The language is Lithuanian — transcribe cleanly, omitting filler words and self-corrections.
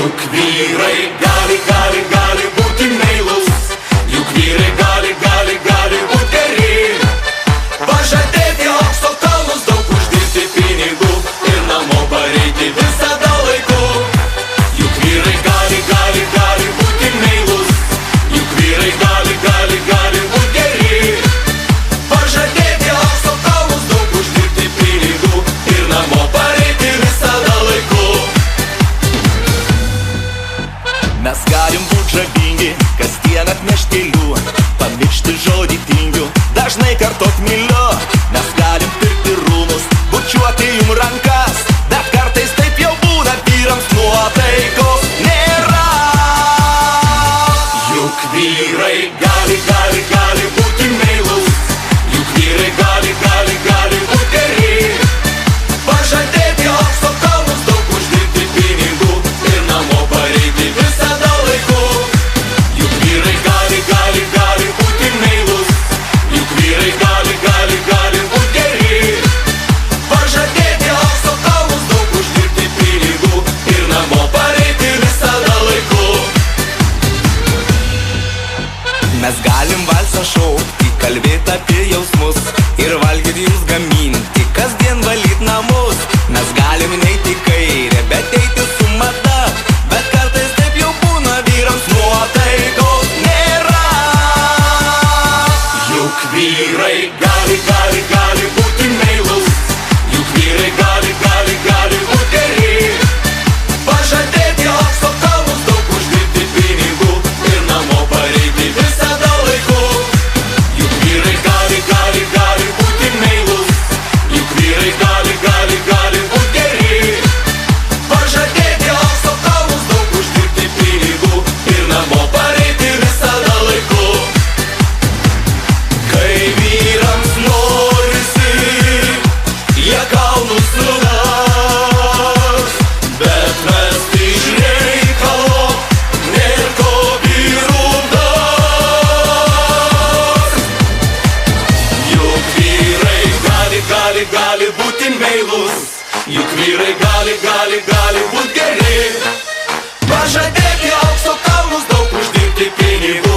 Juk vyrai gali būti meilūs, juk vyrai gali būti geri. Pažadėti aukso kalnus, daug uždirbti pinigų ir namo pareiti visada laiku. Juk vyrai gali būti meilūs, juk vyrai gali būti geri. Pažadėti aukso kalnus, daug uždirbti pinigų ir namo pareiti visada laiku. Mes galim būt žavingi, kasdien atnešt kelių, pamiršti žodį tingiu, dažnai kartot myliu. Mes galim pirkti rūmus, bučiuoti jum rankas, bet kartais taip jau būna, vyrams nuotaikos nėra. Juk vyrai gali būti meilūs, juk vyrai gali būti geri. Pažadėti aukso kalnus, daug uždirbti pinigų ir namo pareiti visada laiku. Juk vyrai gali būti meilūs, juk vyrai gali būti geri. Pažadėti aukso kalnus, daug uždirbti pinigų ir namo pareiti visada laiku. Mes galim valsą šaukti, kalbėti apie jausmus ir valgyti jums gaminti, kasdien valyt namus. Mes galim neiti į kairę, bet eiti su mada, bet kartais taip jau būna, vyrams nuotaikos nėra. Juk vyrai gali būti meilūs, juk vyrai gali būti geri. Pažadėti aukso kalnus, daug uždirbti pinigų ir namo pareiti visada laiku. Juk vyrai gali būti meilūs, juk vyrai gali būti geri. Pažadėti aukso kalnus, daug uždirbti pinigų ir namo pareiti visada laiku. Kai vyrams norisi, jie kalnus nulauš, bet mesti iš reikalo nėr ko vyrų dar. Juk vyrai gali būti meilūs, juk vyrai gali būti geri. Pažadėti aukso kalnus, daug uždirbti pinigų